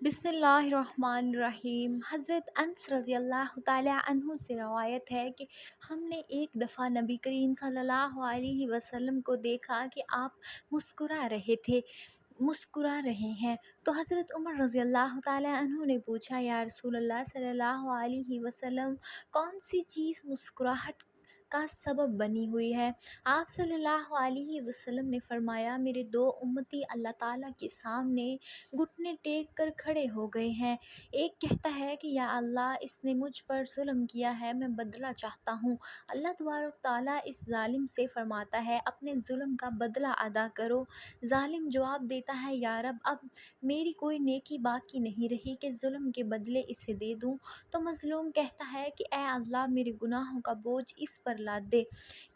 بسم اللہ الرحمن الرحیم۔ حضرت انس رضی اللہ تعالی عنہ سے روایت ہے کہ ہم نے ایک دفعہ نبی کریم صلی اللہ علیہ وسلم کو دیکھا کہ آپ مسکرا رہے ہیں، تو حضرت عمر رضی اللہ تعالی عنہ نے پوچھا، یا رسول اللہ صلی اللہ علیہ وسلم، کون سی چیز مسکراہٹ کا سبب بنی ہوئی ہے؟ آپ صلی اللہ علیہ وسلم نے فرمایا، میرے دو امتی اللہ تعالیٰ کے سامنے گھٹنے ٹیک کر کھڑے ہو گئے ہیں۔ ایک کہتا ہے کہ یا اللہ، اس نے مجھ پر ظلم کیا ہے، میں بدلہ چاہتا ہوں۔ اللہ تبارک تعالیٰ اس ظالم سے فرماتا ہے، اپنے ظلم کا بدلہ ادا کرو۔ ظالم جواب دیتا ہے، یا رب، اب میری کوئی نیکی باقی نہیں رہی کہ ظلم کے بدلے اسے دے دوں۔ تو مظلوم کہتا ہے کہ اے اللہ، میرے گناہوں کا بوجھ اس پر لاد دے۔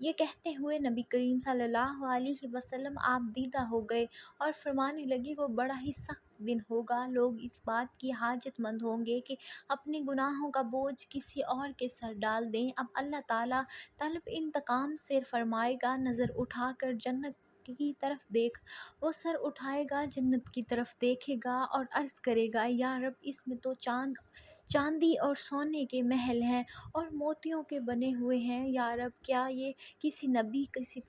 یہ کہتے ہوئے نبی کریم صلی اللہ علیہ وسلم آپ دیدہ ہو گئے اور فرمانے لگے، وہ بڑا ہی سخت دن ہوگا، لوگ اس بات کی حاجت مند ہوں گے کہ اپنے گناہوں کا بوجھ کسی اور کے سر ڈال دیں۔ اب اللہ تعالیٰ طلب انتقام سے فرمائے گا، نظر اٹھا کر جنت کی طرف دیکھ۔ وہ سر اٹھائے گا، جنت کی طرف دیکھے گا اور عرض کرے گا، یا رب، اس میں تو چاندی اور سونے کے محل ہیں اور موتیوں کے بنے ہوئے ہیں۔ یا رب، کیا یہ کسی نبی، کسی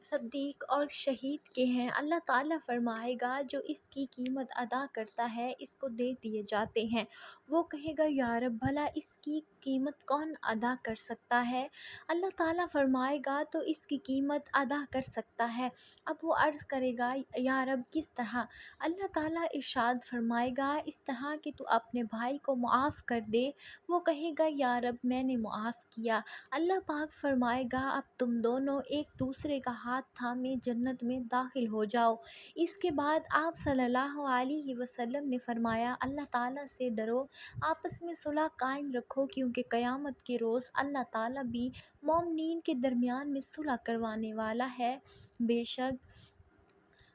صدیق اور شہید کے ہیں؟ اللہ تعالیٰ فرمائے گا، جو اس کی قیمت ادا کرتا ہے اس کو دے دیے جاتے ہیں۔ وہ کہے گا، یا رب، بھلا اس کی قیمت کون ادا کر سکتا ہے؟ اللہ تعالیٰ فرمائے گا، تو اس کی قیمت ادا کر سکتا ہے۔ اب وہ عرض کرے گا، یا رب، کس طرح؟ اللہ تعالیٰ ارشاد فرمائے گا، اس طرح کہ تو اپنے بھائی کو معاف کر دے۔ وہ کہے گا، یا رب، میں نے معاف کیا۔ اللہ پاک فرمائے گا، اب تم دونوں ایک دوسرے کا ہاتھ تھامے جنت میں داخل ہو جاؤ۔ اس کے بعد آپ صلی اللہ علیہ وسلم نے فرمایا، اللہ تعالیٰ سے ڈرو، آپس میں صلح قائم رکھو، کیونکہ قیامت کے روز اللہ تعالیٰ بھی مومنین کے درمیان میں صلح کروانے والا ہے۔ بے شک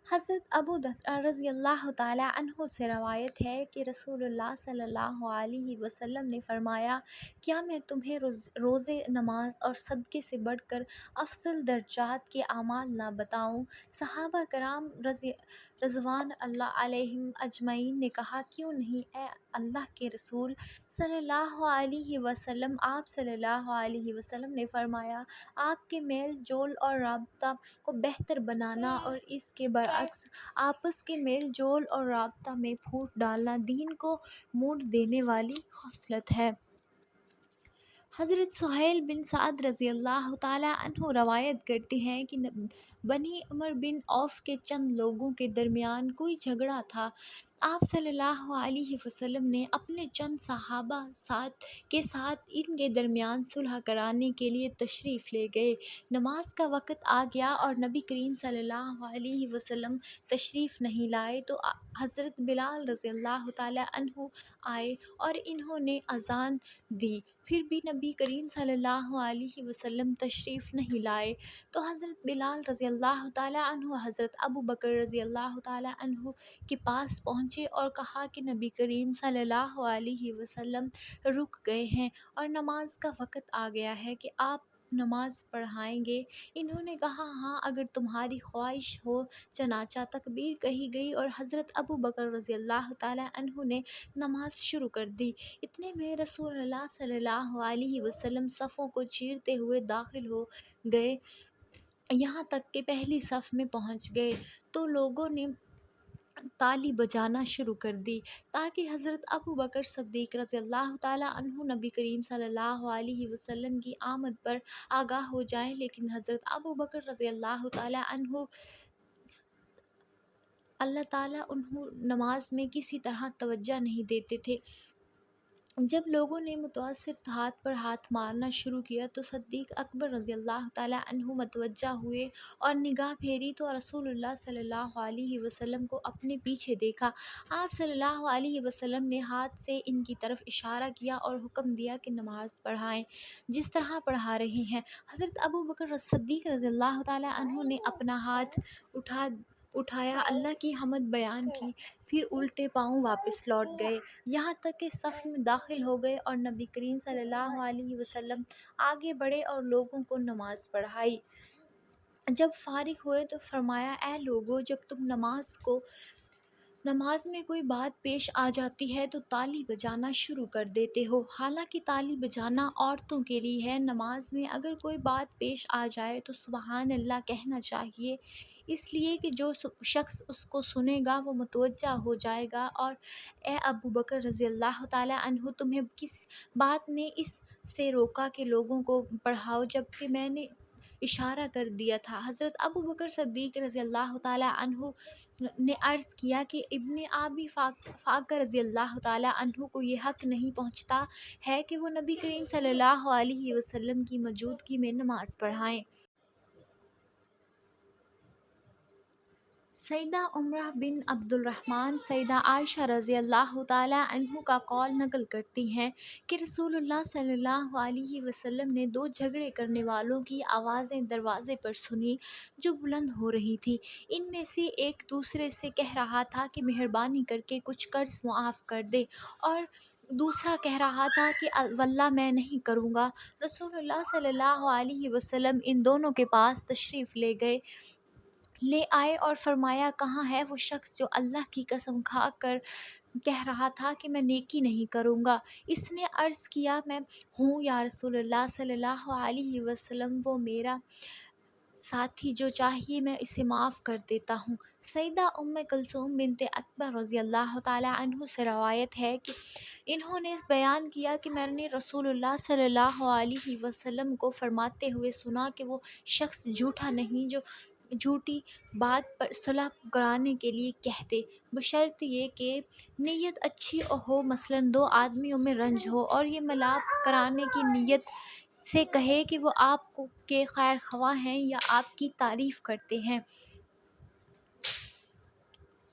حضرت ابو درداء رضی اللہ تعالی عنہ سے روایت ہے کہ رسول اللہ صلی اللہ علیہ وسلم نے فرمایا، کیا میں تمہیں روزے، نماز اور صدقے سے بڑھ کر افضل درجات کے اعمال نہ بتاؤں؟ صحابہ کرام رضوان اللہ علیہم اجمعین نے کہا، کیوں نہیں اے اللہ کے رسول صلی اللہ علیہ وسلم؟ آپ صلی اللہ علیہ وسلم نے فرمایا، آپ کے میل جول اور رابطہ کو بہتر بنانا اور اس کے برعکس آپس کے میل جول اور رابطہ میں پھوٹ ڈالنا دین کو موڑ دینے والی خصلت ہے۔ حضرت سہیل بن سعد رضی اللہ تعالی عنہ روایت کرتے ہیں کہ بنی عمر بن عوف کے چند لوگوں کے درمیان کوئی جھگڑا تھا۔ آپ صلی اللہ علیہ وسلم نے اپنے چند صحابہ کے ساتھ ان کے درمیان صلح کرانے کے لیے تشریف لے گئے۔ نماز کا وقت آ گیا اور نبی کریم صلی اللہ علیہ وسلم تشریف نہیں لائے، تو حضرت بلال رضی اللہ تعالی عنہ آئے اور انہوں نے اذان دی۔ پھر بھی نبی کریم صلی اللہ علیہ وسلم تشریف نہیں لائے، تو حضرت بلال رضی اللہ تعالی عنہ حضرت ابو بکر رضی اللہ تعالی عنہ کے پاس پہنچے اور کہا کہ نبی کریم صلی اللہ علیہ وسلم رک گئے ہیں اور نماز کا وقت آ گیا ہے کہ آپ نماز پڑھائیں گے؟ انہوں نے کہا، ہاں، اگر تمہاری خواہش ہو۔ چنانچہ تکبیر کہی گئی اور حضرت ابو بکر رضی اللہ تعالی عنہ نے نماز شروع کر دی۔ اتنے میں رسول اللہ صلی اللہ علیہ وسلم صفوں کو چیرتے ہوئے داخل ہو گئے، یہاں تک کہ پہلی صف میں پہنچ گئے تو لوگوں نے تالی بجانا شروع کر دی تاکہ حضرت ابو بکر صدیق رضی اللہ تعالی عنہ نبی کریم صلی اللہ علیہ وسلم کی آمد پر آگاہ ہو جائیں، لیکن حضرت ابو بکر رضی اللہ تعالی عنہ نماز میں کسی طرح توجہ نہیں دیتے تھے۔ جب لوگوں نے متوسط ہاتھ پر ہاتھ مارنا شروع کیا تو صدیق اکبر رضی اللہ تعالی عنہ متوجہ ہوئے اور نگاہ پھیری تو رسول اللہ صلی اللہ علیہ وسلم کو اپنے پیچھے دیکھا۔ آپ صلی اللہ علیہ وسلم نے ہاتھ سے ان کی طرف اشارہ کیا اور حکم دیا کہ نماز پڑھائیں جس طرح پڑھا رہے ہیں۔ حضرت ابو بکر صدیق رضی اللہ تعالی عنہ نے اپنا ہاتھ اٹھایا، اللہ کی حمد بیان کی، پھر الٹے پاؤں واپس لوٹ گئے، یہاں تک کہ صف میں داخل ہو گئے اور نبی کریم صلی اللہ علیہ وسلم آگے بڑھے اور لوگوں کو نماز پڑھائی۔ جب فارغ ہوئے تو فرمایا، اے لوگو، جب تم نماز میں کوئی بات پیش آ جاتی ہے تو تالی بجانا شروع کر دیتے ہو، حالانکہ تالی بجانا عورتوں کے لیے ہے۔ نماز میں اگر کوئی بات پیش آ جائے تو سبحان اللہ کہنا چاہیے، اس لیے کہ جو شخص اس کو سنے گا وہ متوجہ ہو جائے گا۔ اور اے ابو بکر رضی اللہ تعالیٰ عنہ، تمہیں کس بات نے اس سے روکا کہ لوگوں کو پڑھاؤ جبکہ میں نے اشارہ کر دیا تھا؟ حضرت ابو بکر صدیق رضی اللہ تعالیٰ عنہ نے عرض کیا کہ ابن ابی فاقہ رضی اللہ تعالیٰ عنہ کو یہ حق نہیں پہنچتا ہے کہ وہ نبی کریم صلی اللہ علیہ وسلم کی موجودگی میں نماز پڑھائیں۔ سیدہ عمرہ بن عبد الرحمن سیدہ عائشہ رضی اللہ تعالیٰ عنہ کا قول نقل کرتی ہیں کہ رسول اللہ صلی اللہ علیہ وسلم نے دو جھگڑے کرنے والوں کی آوازیں دروازے پر سنی جو بلند ہو رہی تھیں۔ ان میں سے ایک دوسرے سے کہہ رہا تھا کہ مہربانی کر کے کچھ قرض معاف کر دے، اور دوسرا کہہ رہا تھا کہ واللہ میں نہیں کروں گا۔ رسول اللہ صلی اللہ علیہ وسلم ان دونوں کے پاس تشریف لے آئے اور فرمایا، کہاں ہے وہ شخص جو اللہ کی قسم کھا کر کہہ رہا تھا کہ میں نیکی نہیں کروں گا؟ اس نے عرض کیا، میں ہوں یا رسول اللہ صلی اللہ علیہ وسلم، وہ میرا ساتھی، جو چاہیے میں اسے معاف کر دیتا ہوں۔ سیدہ ام کلثوم بنت عتبہ رضی اللہ تعالیٰ عنہ سے روایت ہے کہ انہوں نے بیان کیا کہ میں نے رسول اللہ صلی اللہ علیہ وسلم کو فرماتے ہوئے سنا کہ وہ شخص جھوٹا نہیں جو جھوٹی بات پر صلح کرانے کے لیے کہہ دے، بشرط یہ کہ نیت اچھی ہو، مثلاً دو آدمیوں میں رنج ہو اور یہ ملاپ کرانے کی نیت سے کہے کہ وہ آپ کے خیر خواہ ہیں یا آپ کی تعریف کرتے ہیں۔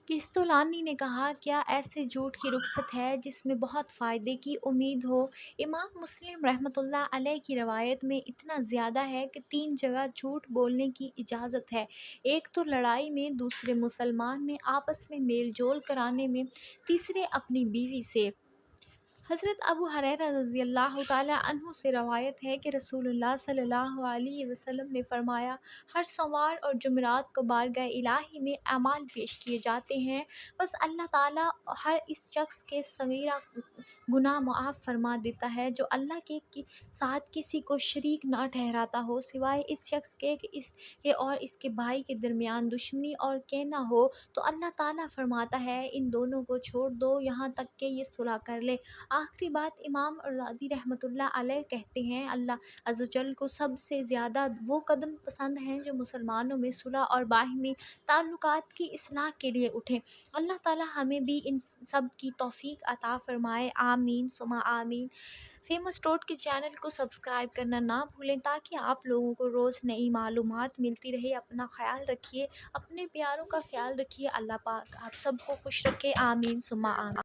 کستولانی نے کہا، کیا ایسے جھوٹ کی رخصت ہے جس میں بہت فائدے کی امید ہو؟ امام مسلم رحمۃ اللہ علیہ کی روایت میں اتنا زیادہ ہے کہ 3 جگہ جھوٹ بولنے کی اجازت ہے، ایک تو لڑائی میں، دوسرے مسلمان میں آپس میں میل جول کرانے میں، تیسرے اپنی بیوی سے۔ حضرت ابو ہریرہ رضی اللہ تعالیٰ عنہ سے روایت ہے کہ رسول اللہ صلی اللہ علیہ وسلم نے فرمایا، ہر سوموار اور جمعرات کو بارگاہ الہی میں اعمال پیش کیے جاتے ہیں، بس اللہ تعالیٰ ہر اس شخص کے صغیرہ گناہ معاف فرما دیتا ہے جو اللہ کے ساتھ کسی کو شریک نہ ٹھہراتا ہو، سوائے اس شخص کے کہ اس کے اور اس کے بھائی کے درمیان دشمنی اور کینہ ہو، تو اللہ تعالیٰ فرماتا ہے ان دونوں کو چھوڑ دو یہاں تک کہ یہ صلح کر لیں۔ آخری بات، امام ارازی رحمۃ اللہ علیہ کہتے ہیں، اللہ عز و جل کو سب سے زیادہ وہ قدم پسند ہیں جو مسلمانوں میں صلح اور باہمی تعلقات کی اصلاح کے لیے اٹھیں۔ اللہ تعالیٰ ہمیں بھی ان سب کی توفیق عطا فرمائے، آمین ثم آمین۔ فیمس ٹوٹ کے چینل کو سبسکرائب کرنا نہ بھولیں تاکہ آپ لوگوں کو روز نئی معلومات ملتی رہے۔ اپنا خیال رکھیے، اپنے پیاروں کا خیال رکھیے، اللہ پاک آپ سب کو خوش رکھے، آمین ثم آمین۔